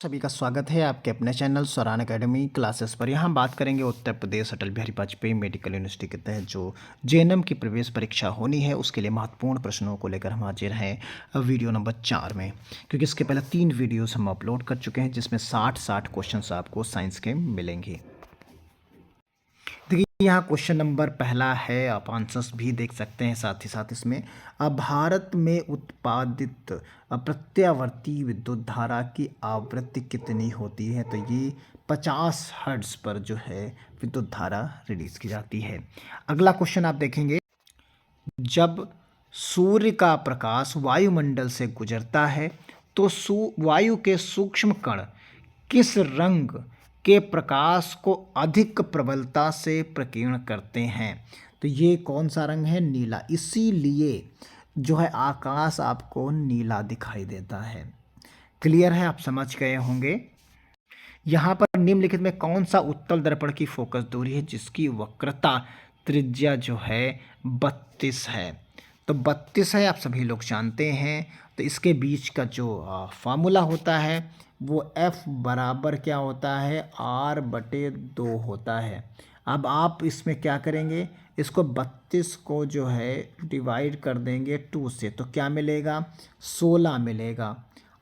सभी का स्वागत है आपके अपने चैनल स्वरान एकेडमी क्लासेस पर। यहाँ बात करेंगे उत्तर प्रदेश अटल बिहारी वाजपेयी मेडिकल यूनिवर्सिटी के तहत जो जेएनएम की प्रवेश परीक्षा होनी है उसके लिए महत्वपूर्ण प्रश्नों को लेकर हम हाजिर हैं वीडियो नंबर 4 में, क्योंकि इसके पहले 3 वीडियोस हम अपलोड कर चुके हैं जिसमें 60 क्वेश्चन आपको साइंस के मिलेंगे। देखिए यहाँ क्वेश्चन नंबर पहला है, आप आंसर्स भी देख सकते हैं साथ ही साथ इसमें। अब भारत में उत्पादित प्रत्यावर्ती विद्युत धारा की आवृत्ति कितनी होती है? तो ये 50 हर्ट्ज पर जो है विद्युत धारा रिलीज की जाती है। अगला क्वेश्चन आप देखेंगे, जब सूर्य का प्रकाश वायुमंडल से गुजरता है तो वायु के सूक्ष्म कण किस रंग के प्रकाश को अधिक प्रबलता से प्रकीर्ण करते हैं? तो ये कौन सा रंग है? नीला। इसीलिए जो है आकाश आपको नीला दिखाई देता है। क्लियर है, आप समझ गए होंगे। यहाँ पर निम्नलिखित में कौन सा उत्तल दर्पण की फोकस दूरी है जिसकी वक्रता त्रिज्या जो है 32 है? तो 32 है, आप सभी लोग जानते हैं। तो इसके बीच का जो फार्मूला होता है वो F बराबर क्या होता है? R/2 होता है। अब आप इसमें क्या करेंगे, इसको 32 को जो है डिवाइड कर देंगे 2 से, तो क्या मिलेगा? 16 मिलेगा।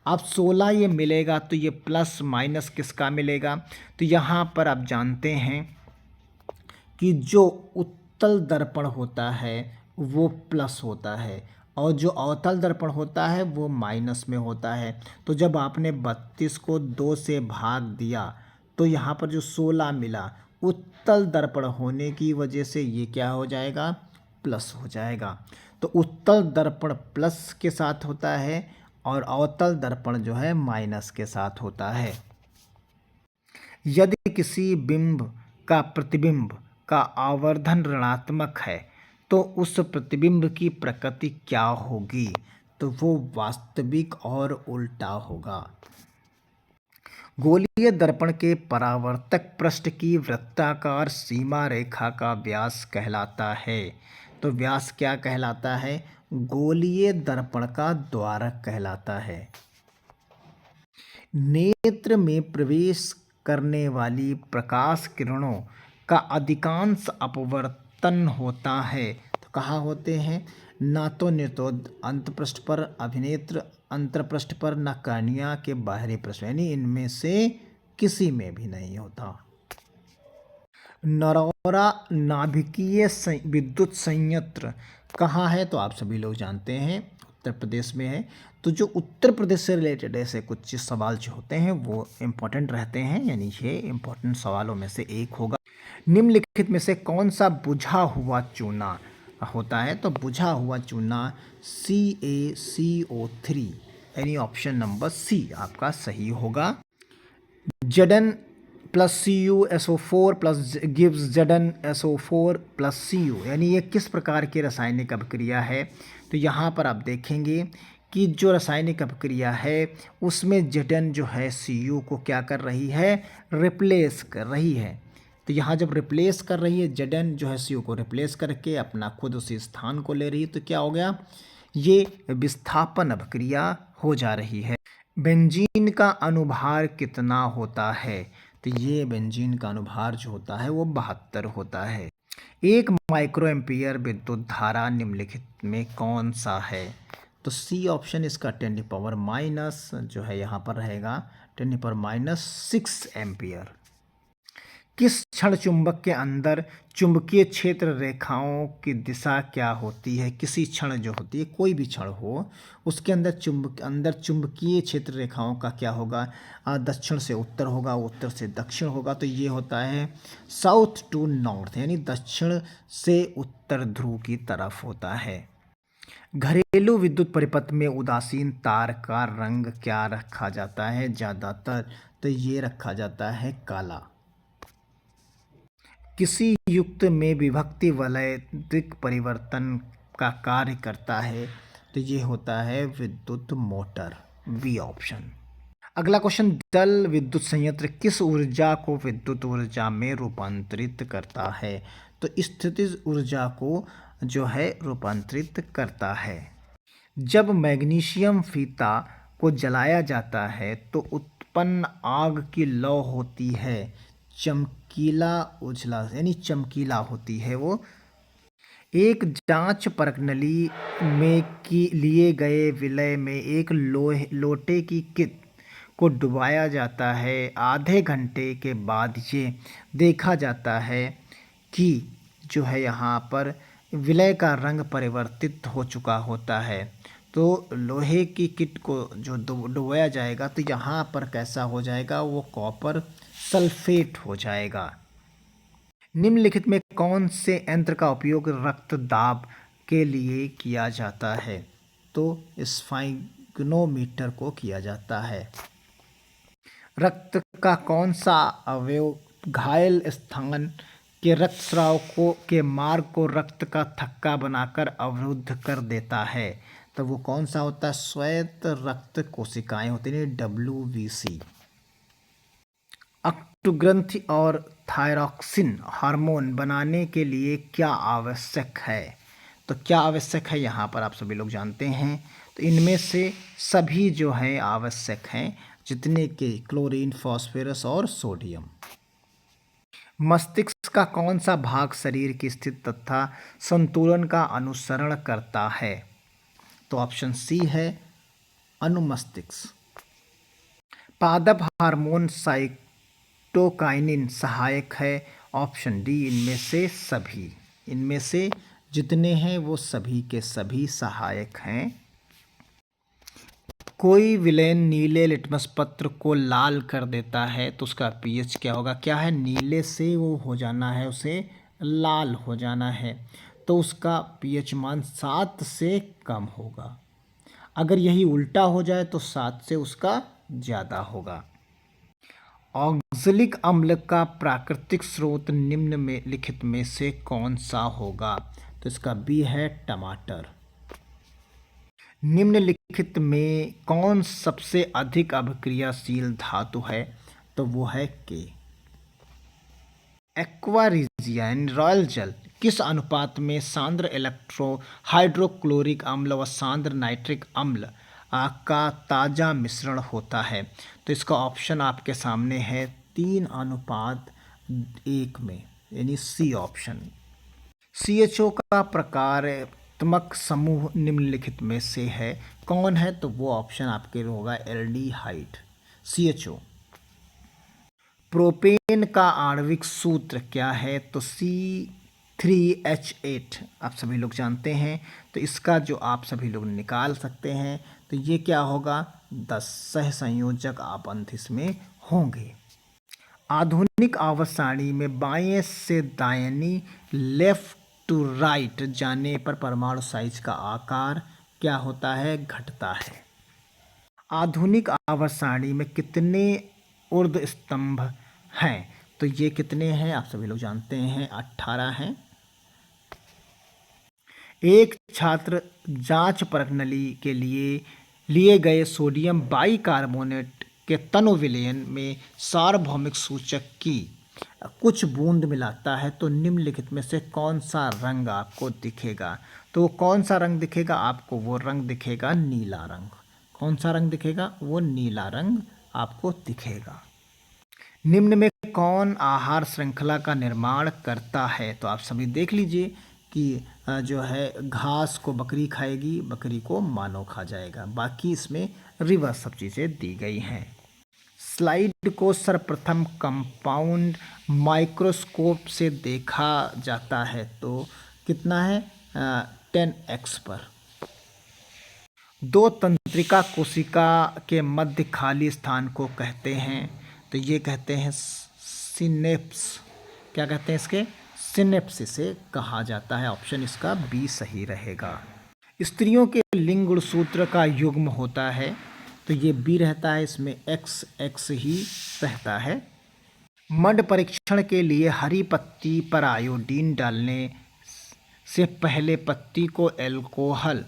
अब 16 ये मिलेगा तो ये प्लस माइनस किसका मिलेगा? तो यहाँ पर आप जानते हैं कि जो उत्तल दर्पण होता है वो प्लस होता है और जो अवतल दर्पण होता है वो माइनस में होता है। तो जब आपने 32 को 2 से भाग दिया तो यहाँ पर जो 16 मिला, उत्तल दर्पण होने की वजह से ये क्या हो जाएगा? प्लस हो जाएगा। तो उत्तल दर्पण प्लस के साथ होता है और अवतल दर्पण जो है माइनस के साथ होता है। यदि किसी बिंब का प्रतिबिंब का आवर्धन ऋणात्मक है तो उस प्रतिबिंब की प्रकृति क्या होगी? तो वो वास्तविक और उल्टा होगा। गोलीय दर्पण के परावर्तक पृष्ठ की वृत्ताकार सीमा रेखा का व्यास कहलाता है। तो व्यास क्या कहलाता है? गोलीय दर्पण का द्वारक कहलाता है। नेत्र में प्रवेश करने वाली प्रकाश किरणों का अधिकांश अपवर्तन होता है। तो कहाँ होते हैं? ना तो नेत्रोद अंतःपृष्ठ पर, अभिनेत्र अंतःपृष्ठ पर, न कर्निया के बाहरी पृष्ठ, यानी इनमें से किसी में भी नहीं होता। नरौरा नाभिकीय विद्युत संयंत्र कहाँ है? तो आप सभी लोग जानते हैं उत्तर प्रदेश में है। तो जो उत्तर प्रदेश से रिलेटेड ऐसे कुछ सवाल जो होते हैं वो इम्पोर्टेंट रहते हैं, यानी ये इम्पोर्टेंट सवालों में से एक होगा। निम्नलिखित में से कौन सा बुझा हुआ चूना होता है? तो बुझा हुआ चूना CaCO3, यानी ऑप्शन नंबर सी आपका सही होगा। Zn plus CuSO4 plus gives ZnSO4 plus Cu, यानी ये किस प्रकार की रासायनिक अभिक्रिया है? तो यहाँ पर आप देखेंगे कि जो रासायनिक अभिक्रिया है उसमें Zn जो है Cu को क्या कर रही है? रिप्लेस कर रही है। तो यहाँ जब रिप्लेस कर रही है, Zn जो है Cu को रिप्लेस करके अपना खुद उसी स्थान को ले रही है, तो क्या हो गया? ये विस्थापन अभिक्रिया हो जा रही है। बेंजीन का अनुभार कितना होता है? तो ये बेंजीन का अनुभार जो होता है वो 72 होता है। 1 माइक्रो एम्पियर विद्युत धारा निम्नलिखित में कौन सा है? तो सी ऑप्शन इसका 10⁻⁻, जो है यहाँ पर रहेगा 10⁻⁻6 एम्पियर। किस क्षण चुंबक के अंदर चुंबकीय क्षेत्र रेखाओं की दिशा क्या होती है? किसी क्षण जो होती है, कोई भी क्षण हो, उसके अंदर चुंबकीय क्षेत्र रेखाओं का क्या होगा? दक्षिण से उत्तर होगा, उत्तर से दक्षिण होगा। तो ये होता है साउथ टू नॉर्थ, यानी दक्षिण से उत्तर ध्रुव की तरफ होता है। घरेलू विद्युत परिपथ में उदासीन तार का रंग क्या रखा जाता है ज़्यादातर? तो ये रखा जाता है काला। किसी युक्त में विभक्ति वैद्युतिक परिवर्तन का कार्य करता है? तो ये होता है विद्युत मोटर, बी ऑप्शन। अगला क्वेश्चन, जल विद्युत संयंत्र किस ऊर्जा को विद्युत ऊर्जा में रूपांतरित करता है? तो स्थितिज ऊर्जा को जो है रूपांतरित करता है। जब मैग्नीशियम फीता को जलाया जाता है तो उत्पन्न आग की लौ होती है चमकीला उजला, यानी चमकीला होती है वो। एक जांच परखनली में की लिए गए विलय में एक लोटे की किट को डुबाया जाता है। आधे घंटे के बाद ये देखा जाता है कि जो है यहाँ पर विलय का रंग परिवर्तित हो चुका होता है। तो लोहे की किट को जो डुबाया जाएगा तो यहाँ पर कैसा हो जाएगा, वो कॉपर सल्फेट हो जाएगा। निम्नलिखित में कौन से यंत्र का उपयोग रक्त दाब के लिए किया जाता है? तो स्फाइग्नोमीटर को किया जाता है। रक्त का कौन सा अवयव घायल स्थान के रक्तस्राव के मार्ग को रक्त का थक्का बनाकर अवरुद्ध कर देता है? तो वो कौन सा होता है? श्वेत रक्त कोशिकाएं होती हैं, WBC। अक्टुग्रंथि और थायरॉक्सिन हार्मोन बनाने के लिए क्या आवश्यक है? तो क्या आवश्यक है यहाँ पर आप सभी लोग जानते हैं। तो इनमें से सभी जो है आवश्यक हैं, जितने के क्लोरीन, फास्फोरस और सोडियम। मस्तिष्क का कौन सा भाग शरीर की स्थिति तथा संतुलन का अनुसरण करता है? तो ऑप्शन सी है अनुमस्तिष्क। पादप हार्मोन साइटोकाइनिन सहायक है। ऑप्शन डी इनमें से सभी। इनमें से जितने हैं वो सभी के सभी सहायक हैं। कोई विलेन नीले लिटमस पत्र को लाल कर देता है तो उसका पीएच क्या होगा? क्या है? नीले से वो हो जाना है, उसे लाल हो जाना है, तो उसका पीएच मान 7 से कम होगा। अगर यही उल्टा हो जाए तो 7 से उसका ज़्यादा होगा। ऑक्जेलिक अम्ल का प्राकृतिक स्रोत निम्न में लिखित में से कौन सा होगा? तो इसका बी है टमाटर। निम्नलिखित में कौन सबसे अधिक अभिक्रियाशील धातु है? तो वो है के। एक्वा रिजिया यानी रॉयल जल किस अनुपात में सांद्र हाइड्रोक्लोरिक अम्ल व सांद्र नाइट्रिक अम्ल का ताज़ा मिश्रण होता है? तो इसका ऑप्शन आपके सामने है 3:1 में, यानी सी ऑप्शन। CHO का प्रकारात्मक समूह निम्नलिखित में से है कौन है? तो वो ऑप्शन आपके होगा एल्डिहाइड, CHO। प्रोपेन का आणविक सूत्र क्या है? तो C3H8 आप सभी लोग जानते हैं। तो इसका जो आप सभी लोग निकाल सकते हैं, तो ये क्या होगा? 10 सहसंयोजक आपंत इसमें होंगे। आधुनिक आवर्त सारणी में बाएं से दायां लेफ्ट टू राइट जाने पर परमाणु साइज का आकार क्या होता है? घटता है। आधुनिक आवर्त सारणी में कितने ऊर्ध्व स्तंभ हैं? तो ये कितने हैं आप सभी लोग जानते हैं, 18 हैं। एक छात्र जांच परखनली के लिए गए सोडियम बाइकार्बोनेट के तनु विलयन में सार्वभौमिक सूचक की कुछ बूंद मिलाता है तो निम्नलिखित में से कौन सा रंग आपको दिखेगा? तो कौन सा रंग दिखेगा आपको? वो रंग दिखेगा नीला रंग। कौन सा रंग दिखेगा? वो नीला रंग आपको दिखेगा। निम्न में कौन आहार श्रृंखला का निर्माण करता है? तो आप सभी देख लीजिए कि जो है घास को बकरी खाएगी, बकरी को मानव खा जाएगा। बाकी इसमें रिवर्स सब चीज़ें दी गई हैं। स्लाइड को सर्वप्रथम कंपाउंड माइक्रोस्कोप से देखा जाता है तो कितना है? 10x पर। दो तंत्रिका कोशिका के मध्य खाली स्थान को कहते हैं, तो ये कहते हैं सिनेप्स। क्या कहते हैं इसके? सिनेप्स से कहा जाता है। ऑप्शन इसका बी सही रहेगा। स्त्रियों के लिंग गुणसूत्र का युग्म होता है, तो ये बी रहता है, इसमें XX ही रहता है। मड परीक्षण के लिए हरी पत्ती पर आयोडीन डालने से पहले पत्ती को अल्कोहल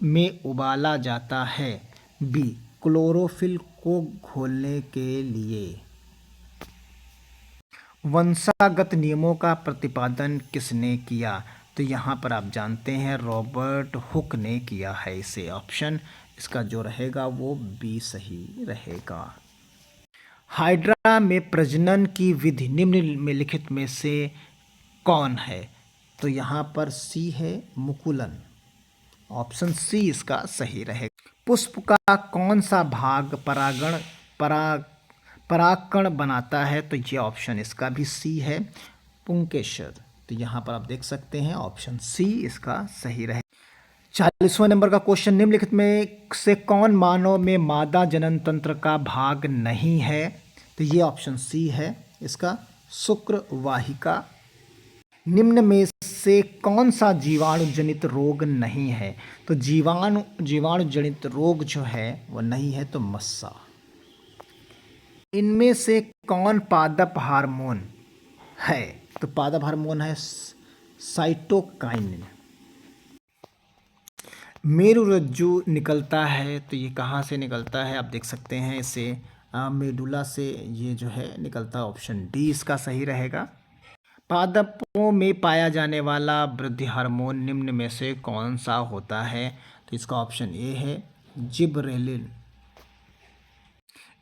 में उबाला जाता है। बी क्लोरोफिल को घोलने के लिए। वंशागत नियमों का प्रतिपादन किसने किया? तो यहाँ पर आप जानते हैं रॉबर्ट हुक ने किया है इसे। ऑप्शन इसका जो रहेगा वो बी सही रहेगा। हाइड्रा में प्रजनन की विधि निम्न में लिखित में से कौन है? तो यहाँ पर सी है मुकुलन। ऑप्शन सी इसका सही रहेगा। पुष्प का कौन सा भाग परागकण बनाता है? तो ये ऑप्शन इसका भी सी है, पुंकेसर। तो यहाँ पर आप देख सकते हैं ऑप्शन सी इसका सही रहे। 40वां नंबर का क्वेश्चन, निम्नलिखित में से कौन मानव में मादा जनन तंत्र का भाग नहीं है? तो ये ऑप्शन सी है इसका, शुक्र वाहिका। निम्न में से कौन सा जीवाणु जनित रोग नहीं है? तो जीवाणु जनित रोग जो है वो नहीं है, तो मस्सा। इनमें से कौन पादप हार्मोन है? तो पादप हार्मोन है साइटोकाइनिन। मेरुरज्जु निकलता है, तो ये कहाँ से निकलता है? आप देख सकते हैं इसे मेडुला से ये जो है निकलता है। ऑप्शन डी इसका सही रहेगा। पादपों में पाया जाने वाला वृद्धि हार्मोन निम्न में से कौन सा होता है? तो इसका ऑप्शन ए है जिबरेलिन।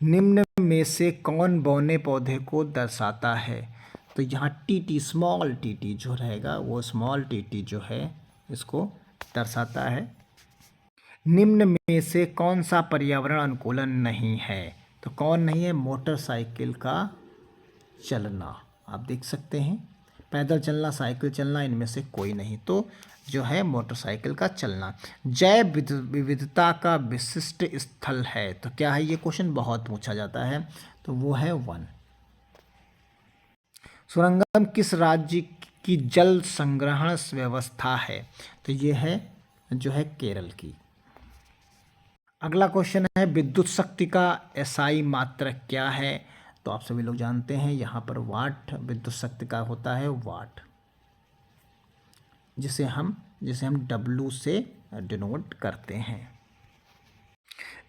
निम्न में से कौन बौने पौधे को दर्शाता है? तो यहाँ टीटी, स्मॉल टीटी जो रहेगा वो स्मॉल टीटी जो है इसको दर्शाता है। निम्न में से कौन सा पर्यावरण अनुकूलन नहीं है? तो कौन नहीं है? मोटरसाइकिल का चलना। आप देख सकते हैं पैदल चलना, साइकिल चलना, इनमें से कोई नहीं। तो जो है मोटरसाइकिल का चलना। जैव विविधता का विशिष्ट स्थल है, तो क्या है? ये क्वेश्चन बहुत पूछा जाता है, तो वो है वन। सुरंगम किस राज्य की जल संग्रहण व्यवस्था है? तो ये है जो है केरल की। अगला क्वेश्चन है विद्युत शक्ति का एसआई मात्रक क्या है? तो आप सभी लोग जानते हैं यहाँ पर वाट विद्युत शक्ति का होता है, वाट, जिसे हम W से डिनोट करते हैं।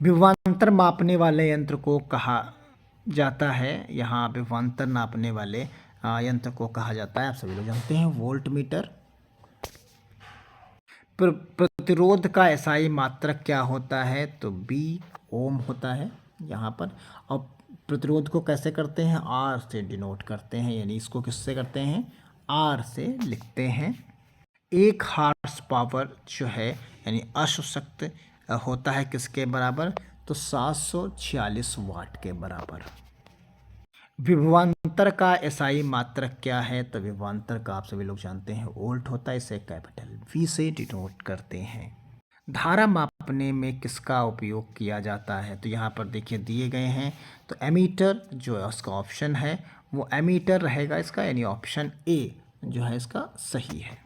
विभवांतर मापने वाले यंत्र को कहा जाता है, यहाँ विभवांतर नापने वाले यंत्र को कहा जाता है, आप सभी लोग जानते हैं, वोल्ट मीटर। प्रतिरोध का एसआई मात्रक क्या होता है? तो बी ओम होता है यहाँ पर। और प्रतिरोध को कैसे करते हैं? आर से डिनोट करते हैं, यानी इसको किससे करते हैं? आर से लिखते हैं। एक हार्स पावर जो है यानी अश्वशक्ति होता है किसके बराबर? तो 746 वाट के बराबर। विभवांतर का एसआई मात्रक क्या है? तो विभवांतर का आप सभी लोग जानते हैं वोल्ट होता है, इसे कैपिटल वी से डिनोट करते हैं। धारा मापने में किसका उपयोग किया जाता है? तो यहाँ पर देखिए दिए गए हैं, तो एमीटर जो है उसका ऑप्शन है वो एमीटर रहेगा इसका, यानी ऑप्शन ए जो है इसका सही है,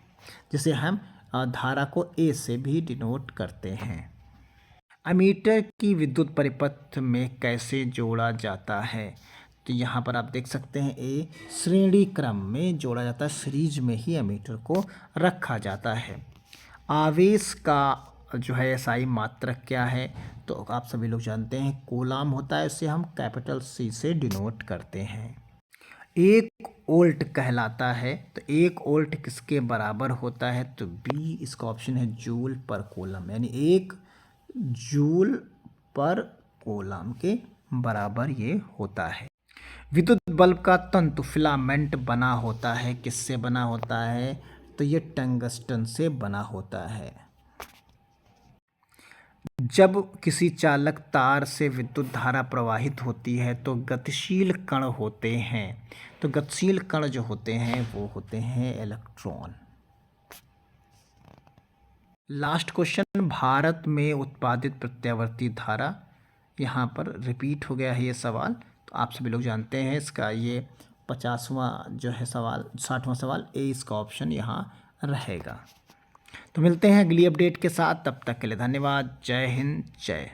जिसे हम धारा को ए से भी डिनोट करते हैं। एमीटर की विद्युत परिपथ में कैसे जोड़ा जाता है? तो यहाँ पर आप देख सकते हैं ए श्रेणी क्रम में जोड़ा जाता है, सीरीज में ही एमीटर को रखा जाता है। आवेश का जो है एसआई मात्रक क्या है? तो आप सभी लोग जानते हैं कूलाम होता है, इसे हम कैपिटल सी से डिनोट करते हैं। एक वोल्ट कहलाता है, तो एक वोल्ट किसके बराबर होता है? तो बी इसका ऑप्शन है जूल पर कूलम, यानी 1 जूल पर कूलम के बराबर ये होता है। विद्युत बल्ब का तंतु फिलामेंट बना होता है, किससे बना होता है? तो ये टंगस्टन से बना होता है। जब किसी चालक तार से विद्युत धारा प्रवाहित होती है तो गतिशील कण होते हैं, तो गतिशील कण जो होते हैं वो होते हैं इलेक्ट्रॉन। लास्ट क्वेश्चन, भारत में उत्पादित प्रत्यावर्ती धारा, यहाँ पर रिपीट हो गया है ये सवाल, तो आप सभी लोग जानते हैं इसका ये 50वां जो है सवाल, 60वां सवाल, ए इसका ऑप्शन यहाँ रहेगा। तो मिलते हैं अगली अपडेट के साथ, तब तक के लिए धन्यवाद। जय हिंद, जय